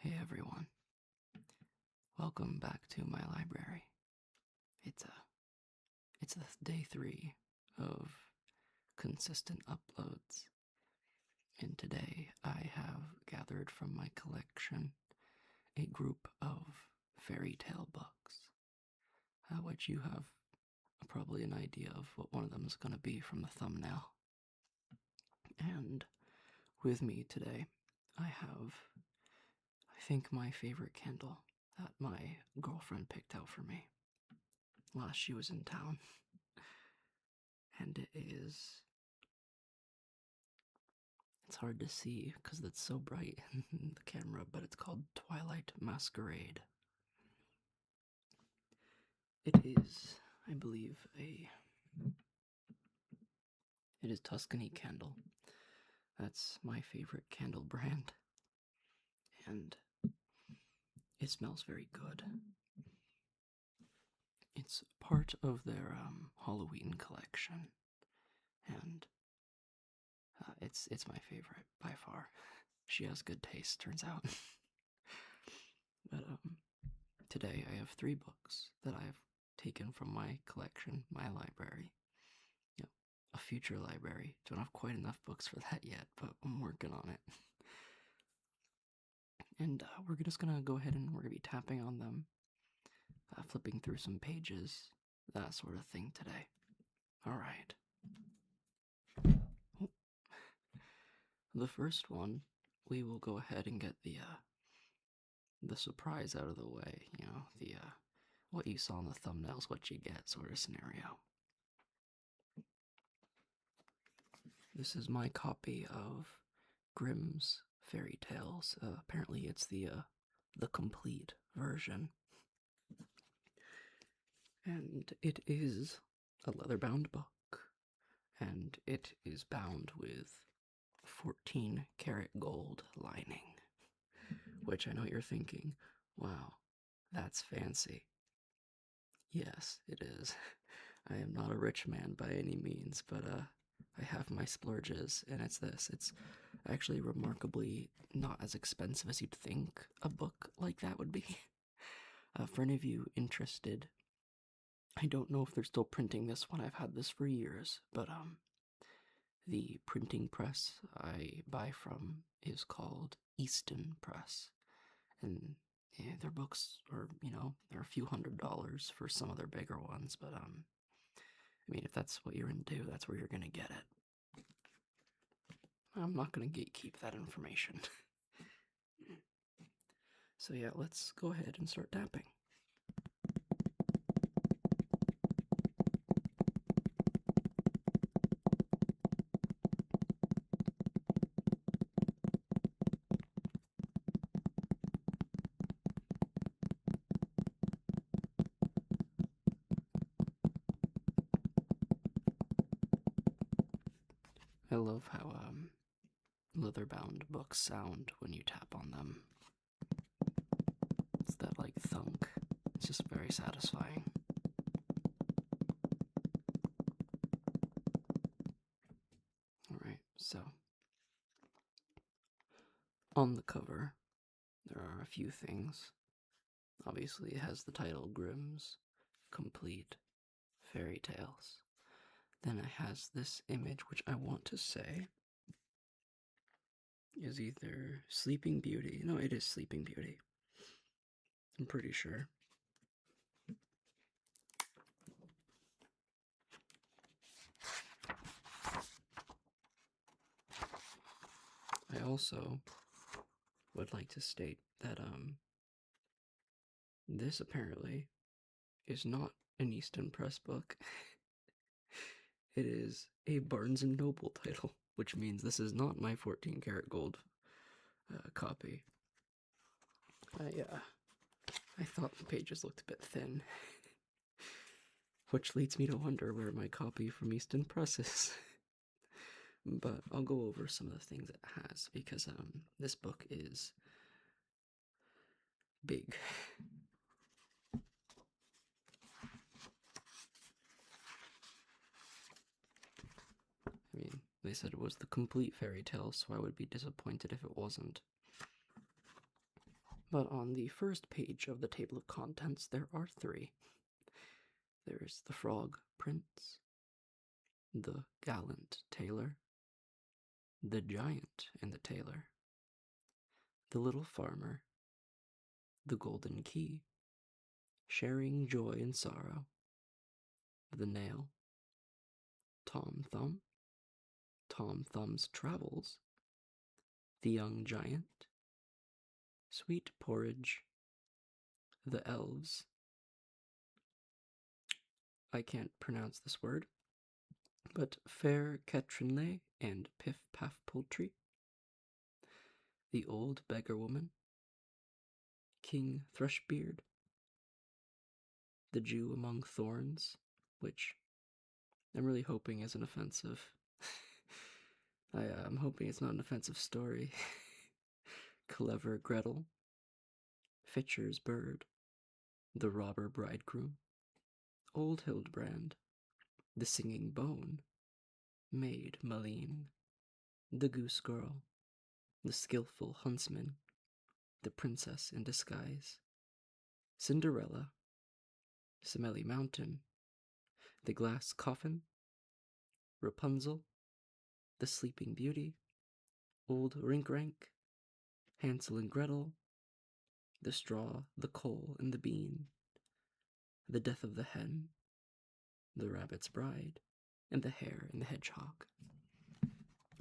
Hey everyone, welcome back to my library. It's day 3 of consistent uploads, and today I have gathered from my collection a group of fairy tale books, which you have probably an idea of what one of them is going to be from the thumbnail. And with me today, I have, I think, my favorite Kindle that my girlfriend picked out for me while she was in town. And it's hard to see because it's so bright in the camera, but it's called Twilight Masquerade. It is, I believe, it is Tuscany Candle. That's my favorite candle brand, and it smells very good. It's part of their Halloween collection, and it's my favorite by far. She has good taste, turns out. But today I have 3 books that I've taken from my collection, my library. A future library. Don't have quite enough books for that yet, but I'm working on it. And we're just gonna go ahead and we're gonna be tapping on them, flipping through some pages, that sort of thing today. Alright. Oh. The first one, we will go ahead and get the surprise out of the way, the what you saw in the thumbnails, what you get sort of scenario. This is my copy of Grimm's Fairy Tales. Apparently it's the complete version. And it is a leather-bound book, and it is bound with 14-karat gold lining, which I know you're thinking, wow, that's fancy. Yes, it is. I am not a rich man by any means, but I have my splurges, and it's this. It's actually remarkably not as expensive as you'd think a book like that would be. For any of you interested, I don't know if they're still printing this one. I've had this for years, but the printing press I buy from is called Easton Press, and yeah, their books are, they're a few $100s for some of their bigger ones, but I mean, if that's what you're into, that's where you're gonna get it. I'm not gonna gatekeep that information. So yeah, let's go ahead and start tapping. I love how leather-bound books sound when you tap on them. It's that like thunk. It's just very satisfying. Alright, so on the cover there are a few things. Obviously it has the title Grimm's Complete Fairy Tales. Then it has this image, which I want to say is either Sleeping Beauty. No, it is Sleeping Beauty. I'm pretty sure. I also would like to state that this apparently is not an Easton Press book. It is a Barnes & Noble title, which means this is not my 14-karat gold copy. I thought the pages looked a bit thin, which leads me to wonder where my copy from Easton Press is. But I'll go over some of the things it has, because this book is big. I mean, they said it was the complete fairy tale, so I would be disappointed if it wasn't. But on the first page of the table of contents, there are three. There's the Frog Prince, the Gallant Tailor, the Giant and the Tailor, the Little Farmer, the Golden Key, Sharing Joy and Sorrow, the Nail, Tom Thumb, Tom Thumb's Travels, the Young Giant, Sweet Porridge, the Elves. I can't pronounce this word, but Fair Ketrinley and Piff Paff Poultry, the Old Beggar Woman, King Thrushbeard, the Jew Among Thorns, which I'm really hoping isn't offensive. I'm hoping it's not an offensive story. Clever Gretel, Fitcher's Bird, the Robber Bridegroom, Old Hildebrand, the Singing Bone, Maid Maleen, the Goose Girl, the Skillful Huntsman, the Princess in Disguise, Cinderella, Smelly Mountain, the Glass Coffin, Rapunzel, the Sleeping Beauty, Old Rink Rank, Hansel and Gretel, the Straw, the Coal, and the Bean, the Death of the Hen, the Rabbit's Bride, and the Hare and the Hedgehog.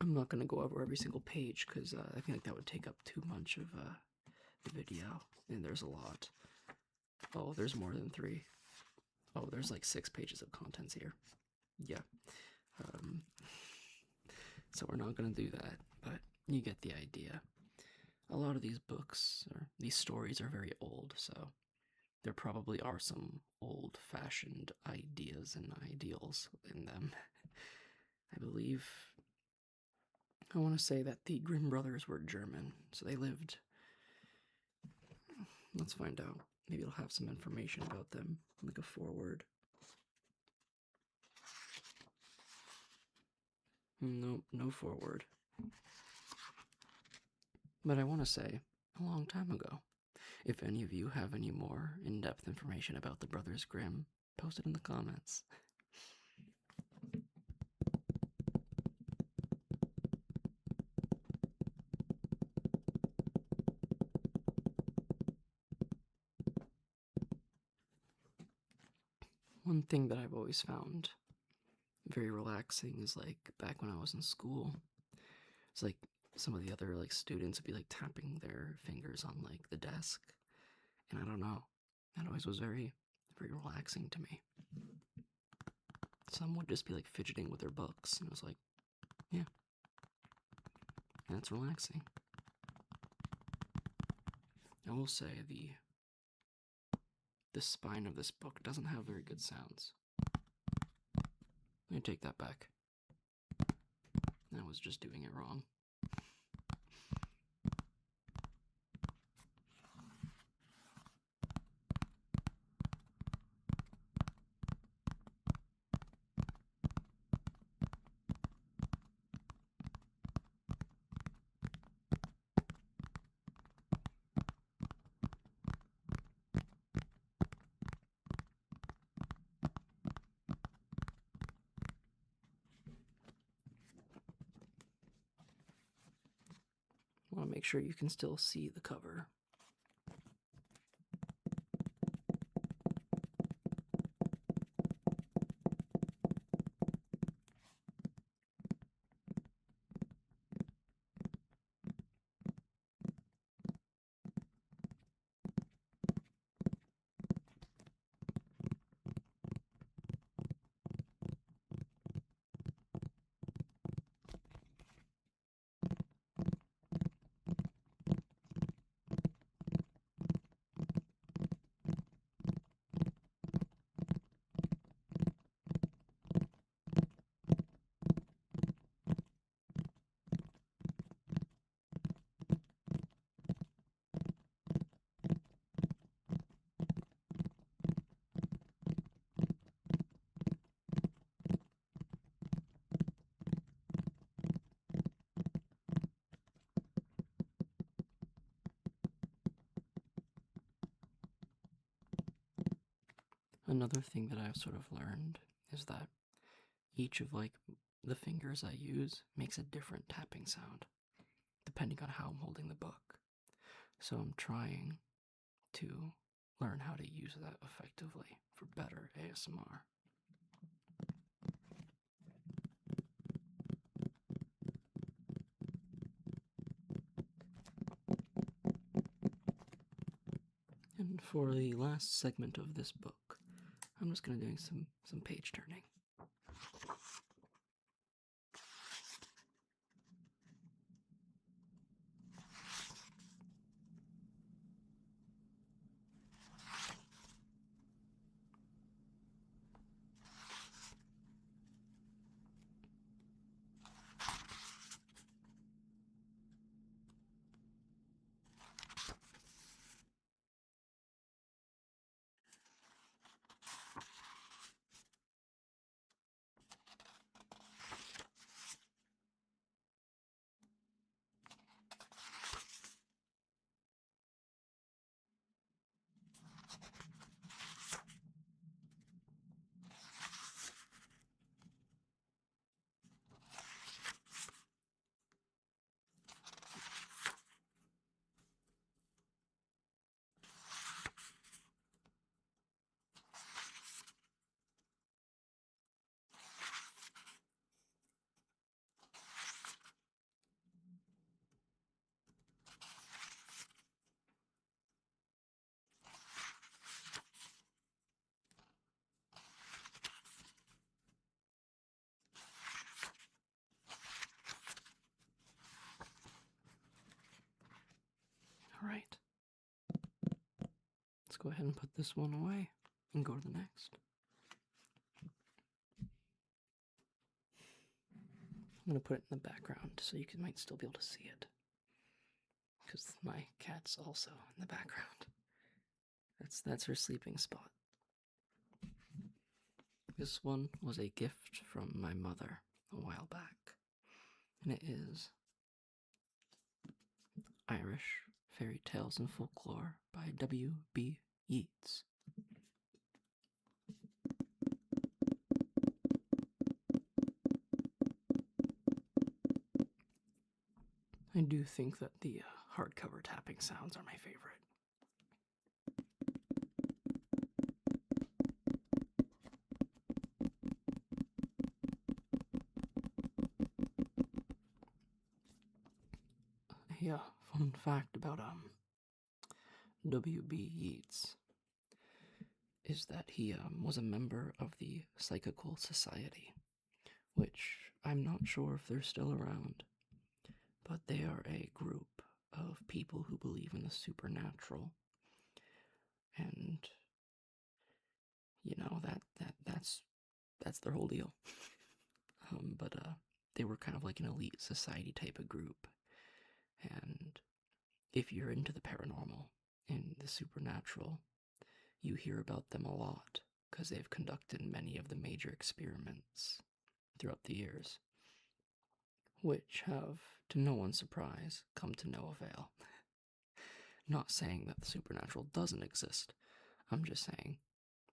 I'm not going to go over every single page because I feel like that would take up too much of the video, and there's a lot. Oh, there's more than 3. Oh, there's like 6 pages of contents here. Yeah. So we're not going to do that, but you get the idea. A lot of these books, or these stories, are very old, so there probably are some old-fashioned ideas and ideals in them. I want to say that the Grimm brothers were German, so they lived. Let's find out. Maybe it'll have some information about them, like a foreword. Nope, no foreword. But I want to say, a long time ago. If any of you have any more in-depth information about the Brothers Grimm, post it in the comments. One thing that I've always found very relaxing is like back when I was in school, it's like some of the other like students would be like tapping their fingers on like the desk, and I don't know, that always was very, very relaxing to me. Some would just be like fidgeting with their books, and I was like, yeah, that's relaxing. I will say the spine of this book doesn't have very good sounds. Let me take that back. I was just doing it wrong. I want to make sure you can still see the cover. another thing that I've sort of learned is that each of like the fingers I use makes a different tapping sound depending on how I'm holding the book. So I'm trying to learn how to use that effectively for better ASMR. And for the last segment of this book, I'm just going to do some page turning. Alright. Let's go ahead and put this one away and go to the next. I'm going to put it in the background so you might still be able to see it. Because my cat's also in the background. That's her sleeping spot. This one was a gift from my mother a while back. And it is Irish Fairy Tales and Folklore by W.B. Yeats. I do think that the hardcover tapping sounds are my favorite. Yeah, fun fact about W.B. Yeats is that he was a member of the Psychical Society, which I'm not sure if they're still around, but they are a group of people who believe in the supernatural, and you know that's their whole deal. But they were kind of like an elite society type of group, and if you're into the paranormal and the supernatural, you hear about them a lot because they've conducted many of the major experiments throughout the years, which have, to no one's surprise, come to no avail. Not saying that the supernatural doesn't exist, I'm just saying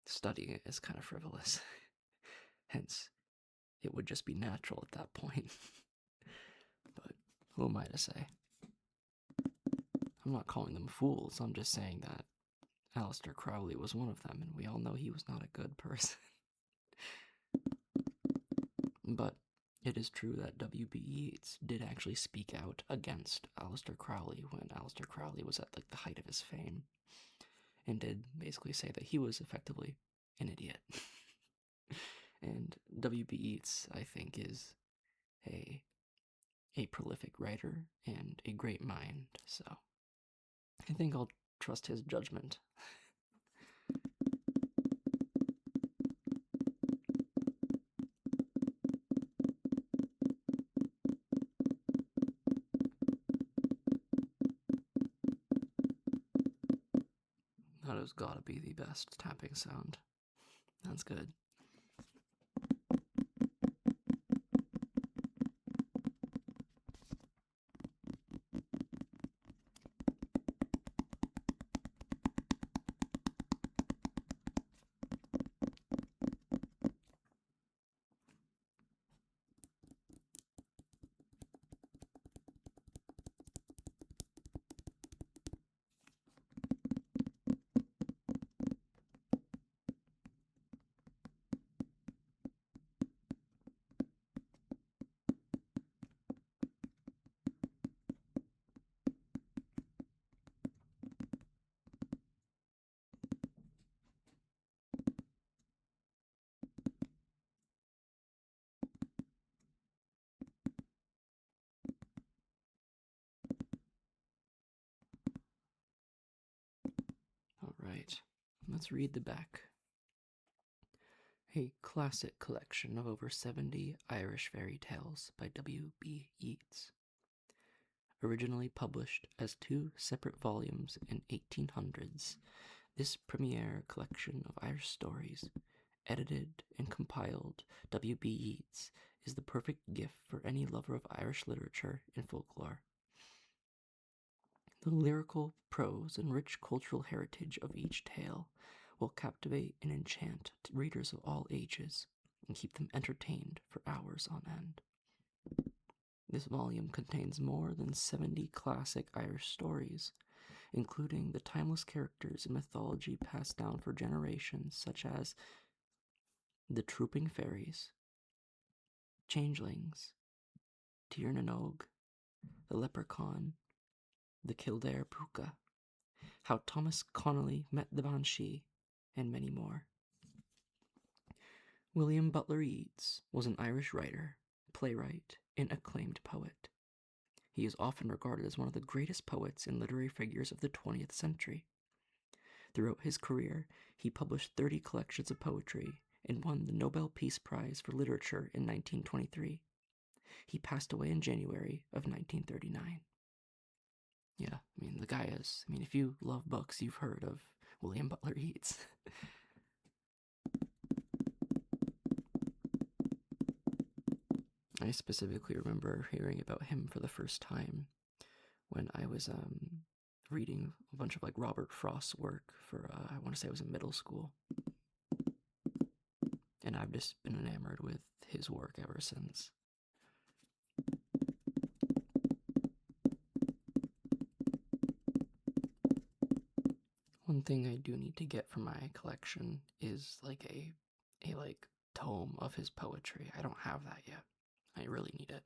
studying it is kind of frivolous. Hence, it would just be natural at that point. But who am I to say? I'm not calling them fools, I'm just saying that Aleister Crowley was one of them, and we all know he was not a good person. But it is true that W.B. Yeats did actually speak out against Aleister Crowley when Aleister Crowley was at like the height of his fame, and did basically say that he was effectively an idiot. And W.B. Yeats, I think, is a prolific writer and a great mind, so I think I'll trust his judgment. That has got to be the best tapping sound. That's good. let's read the back. A classic collection of over 70 Irish fairy tales by W.B. Yeats. Originally published as 2 separate volumes in 1800s, this premiere collection of Irish stories, edited and compiled W.B. Yeats, is the perfect gift for any lover of Irish literature and folklore. The lyrical prose and rich cultural heritage of each tale will captivate and enchant readers of all ages and keep them entertained for hours on end. This volume contains more than 70 classic Irish stories, including the timeless characters in mythology passed down for generations, such as the Trooping Fairies, Changelings, Tir na Nog, the Leprechaun, the Kildare Puka, How Thomas Connolly Met the Banshee, and many more. William Butler Yeats was an Irish writer, playwright, and acclaimed poet. He is often regarded as one of the greatest poets and literary figures of the 20th century. Throughout his career, he published 30 collections of poetry and won the Nobel Peace Prize for Literature in 1923. He passed away in January of 1939. Yeah, the guy is, if you love books, you've heard of William Butler Yeats. I specifically remember hearing about him for the first time when I was reading a bunch of Robert Frost's work for, I want to say I was in middle school. And I've just been enamored with his work ever since. One thing I do need to get from my collection is a tome of his poetry. I don't have that yet. I really need it.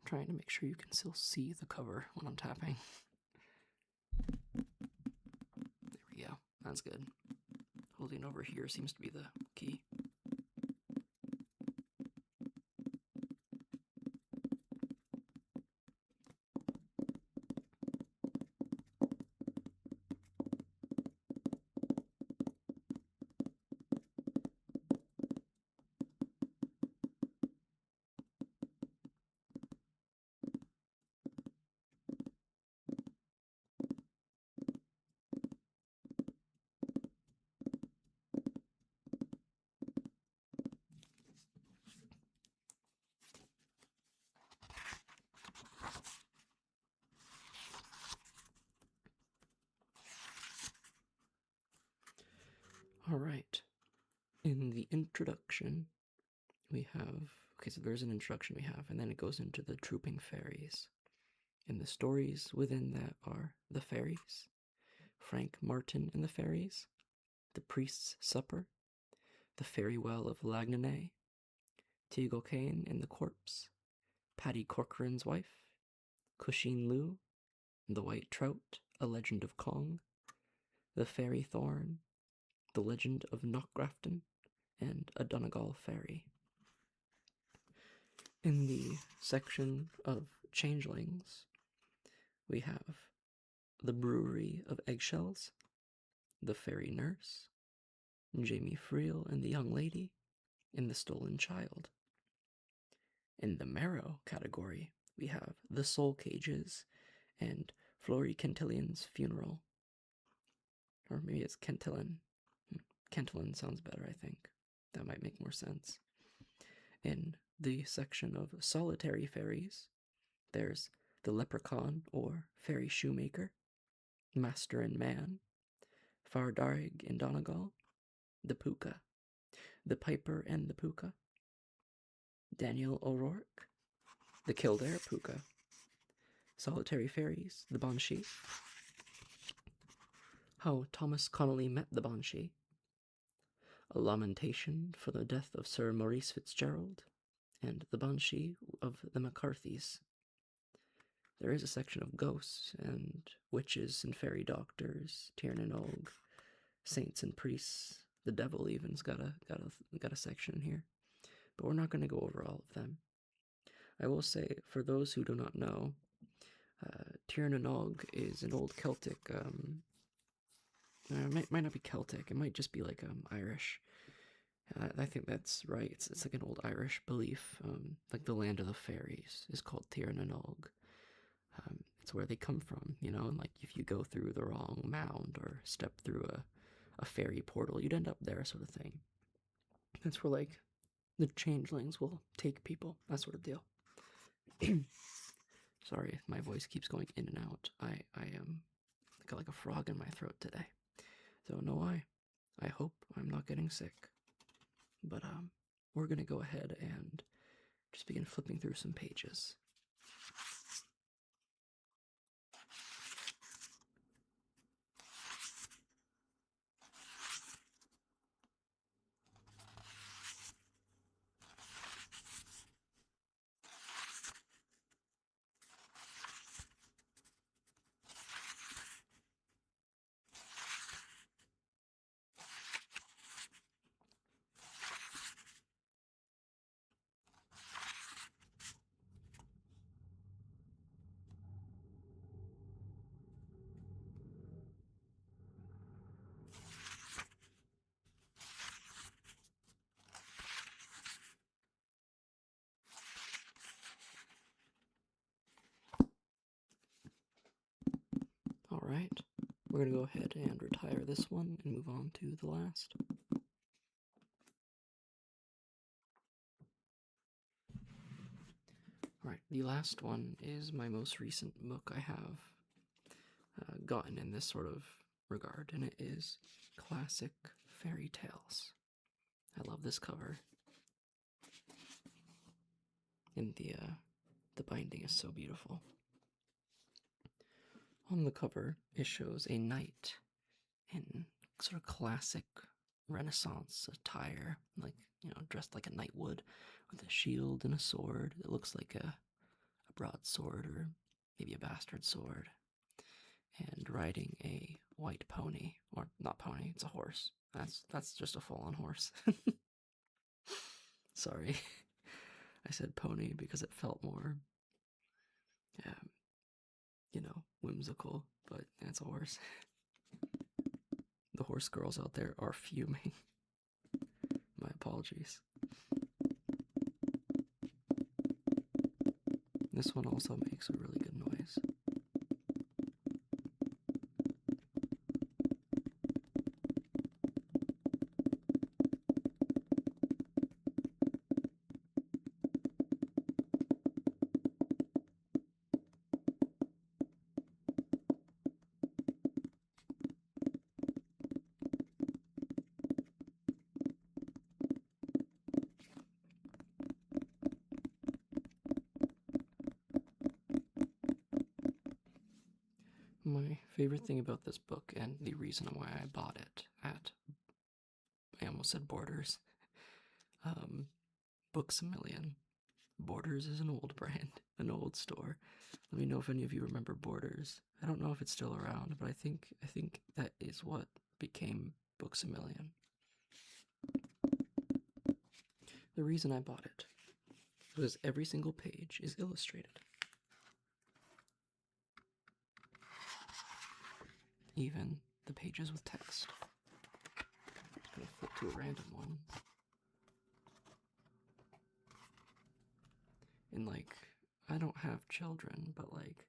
Trying to make sure you can still see the cover when I'm tapping. There we go. That's good. Holding over here seems to be the key. Alright, in the introduction, we have, so there's an introduction we have, and then it goes into the Trooping Fairies. And the stories within that are The Fairies, Frank Martin and the Fairies, The Priest's Supper, The Fairy Well of Lagnanay, Teague O'Kane and the Corpse, Paddy Corcoran's Wife, Cusheen Lou, The White Trout, A Legend of Kong, The Fairy Thorn, The Legend of Knockgrafton, and A Donegal Fairy. In the section of Changelings, we have The Brewery of Eggshells, The Fairy Nurse, Jamie Friel and the Young Lady, and The Stolen Child. In the Marrow category, we have The Soul Cages and Florrie Kentillian's Funeral. Or maybe it's Kentillan. Kentillan sounds better, I think. That might make more sense. In the section of Solitary Fairies, there's The Leprechaun or Fairy Shoemaker, Master and Man, Fardarig and Donegal, The Puka, The Piper and the Puka, Daniel O'Rourke, The Kildare Puka, Solitary Fairies, The Banshee, How Thomas Connolly Met the Banshee, A Lamentation for the Death of Sir Maurice Fitzgerald, and The Banshee of the McCarthys. there is a section of ghosts and witches and fairy doctors, Tirn and Og, saints and priests. The devil even's got a section here, but we're not going to go over all of them. I will say, for those who do not know, Tirn and Og is an old Celtic. It might not be Celtic. It might just be like Irish. I think that's right. It's like an old Irish belief. Like the land of the fairies is called Tirn and Og. It's where they come from, you know. And like if you go through the wrong mound or step through a fairy portal, you'd end up there, sort of thing. That's where like the changelings will take people. That sort of deal. Sorry, my voice keeps going in and out. I got like a frog in my throat today. Don't know why. I hope I'm not getting sick. But we're gonna go ahead and just begin flipping through some pages. Alright, we're gonna go ahead and retire this one and move on to the last. Alright, the last one is my most recent book I have gotten in this sort of regard, and it is Classic Fairy Tales. I love this cover. And the binding is so beautiful. On the cover, it shows a knight in sort of classic Renaissance attire, like, you know, dressed like a knight would, with a shield and a sword that looks like a broadsword or maybe a bastard sword, and riding a white pony, or not pony, it's a horse. That's just a full-on horse. Sorry, I said pony because it felt more, you know, whimsical, but it's a horse. The horse girls out there are fuming. My apologies. This one also makes a really good noise. My favorite thing about this book, and the reason why I bought it at, I almost said Borders, Books A Million. Borders is an old brand, an old store. Let me know if any of you remember Borders. I don't know if it's still around, but I think that is what became Books A Million. The reason I bought it was every single page is illustrated. Even the pages with text. I'm just gonna flip to a random one. And like, I don't have children, but like,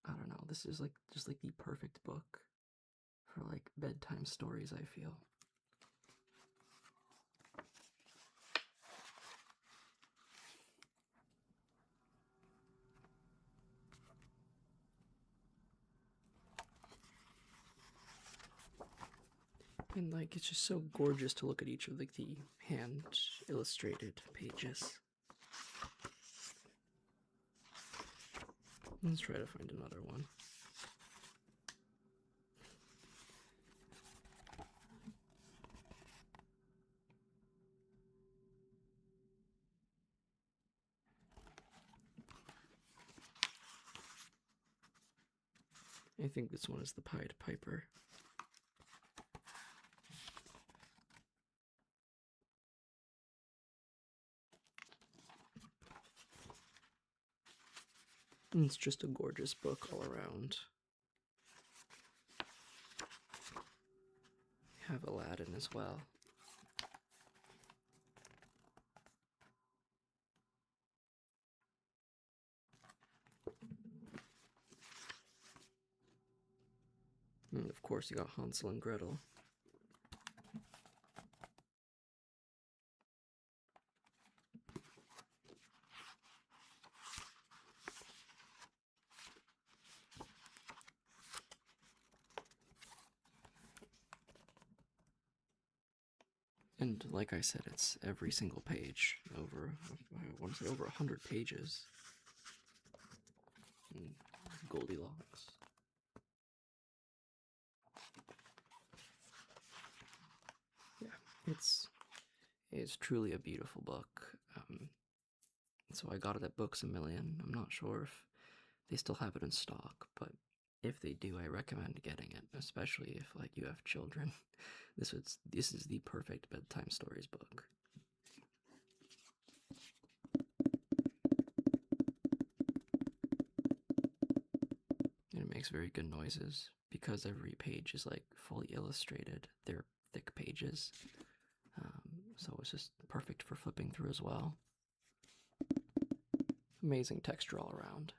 I don't know, this is like just like the perfect book for like bedtime stories, I feel. And like, it's just so gorgeous to look at each of like the hand illustrated pages. Let's try to find another one. I think this one is the Pied Piper. And it's just a gorgeous book all around. Have Aladdin as well. And of course you got Hansel and Gretel. And like I said, it's every single page. I want to say over 100 pages. And Goldilocks. Yeah, it's truly a beautiful book. So I got it at Books A Million. I'm not sure if they still have it in stock, but if they do, I recommend getting it, especially if like you have children. This is the perfect bedtime stories book. And it makes very good noises because every page is like fully illustrated. They're thick pages, so it's just perfect for flipping through as well. Amazing texture all around.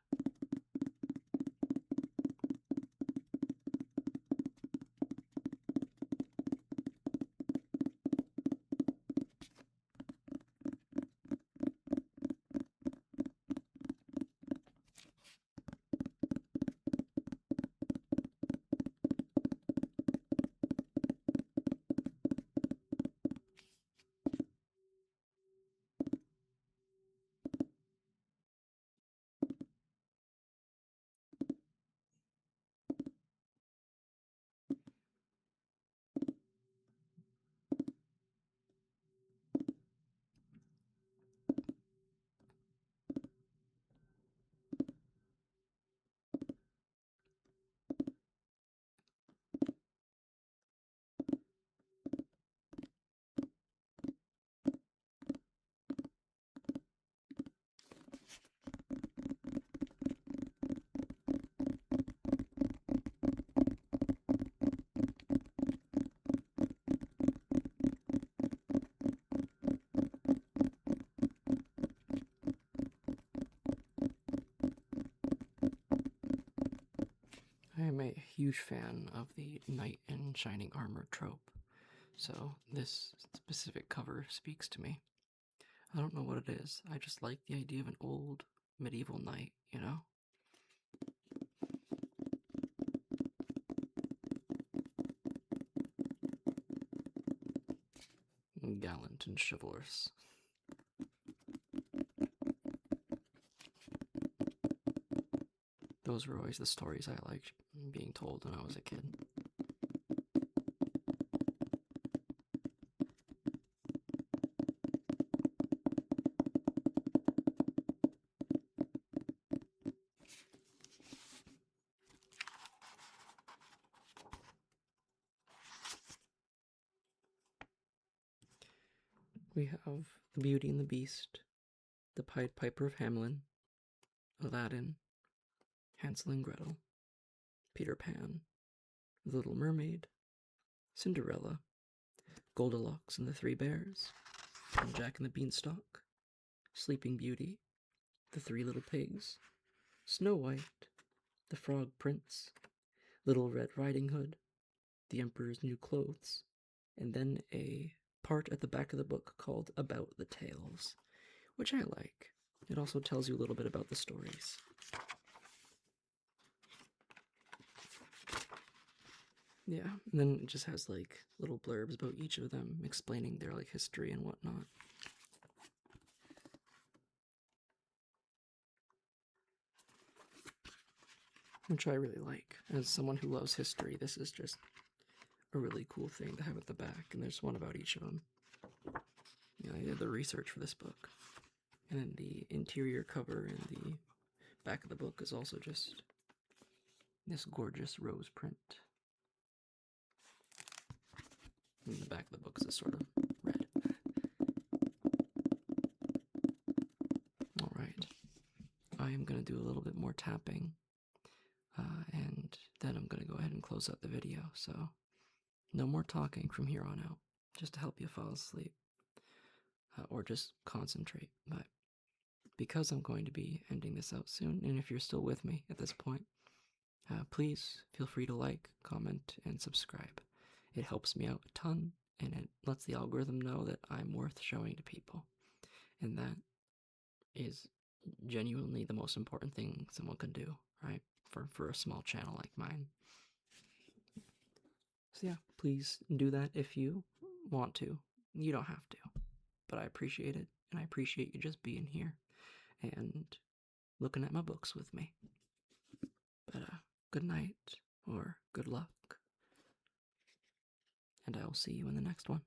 I am a huge fan of the knight in shining armor trope, so this specific cover speaks to me. I don't know what it is, I just like the idea of an old medieval knight, you know? Gallant and chivalrous. Those were always the stories I liked being told when I was a kid. We have The Beauty and the Beast, The Pied Piper of Hamelin, Aladdin, Hansel and Gretel, Peter Pan, The Little Mermaid, Cinderella, Goldilocks and the Three Bears, and Jack and the Beanstalk, Sleeping Beauty, The Three Little Pigs, Snow White, The Frog Prince, Little Red Riding Hood, The Emperor's New Clothes, and then a part at the back of the book called About the Tales, which I like. It also tells you a little bit about the stories. Yeah, and then it just has like little blurbs about each of them, explaining their like history and whatnot. Which I really like. As someone who loves history, this is just a really cool thing to have at the back, and there's one about each of them. Yeah, I did the research for this book. And then the interior cover and the back of the book is also just this gorgeous rose print. And the back of the book is sort of red. Alright, I am going to do a little bit more tapping, and then I'm going to go ahead and close out the video, so no more talking from here on out, just to help you fall asleep, or just concentrate, but because I'm going to be ending this out soon, and if you're still with me at this point, please feel free to like, comment, and subscribe. It helps me out a ton, and it lets the algorithm know that I'm worth showing to people. And that is genuinely the most important thing someone can do, right? For a small channel like mine. So yeah, please do that if you want to. You don't have to, but I appreciate it, and I appreciate you just being here and looking at my books with me. But good night, or good luck, and I will see you in the next one.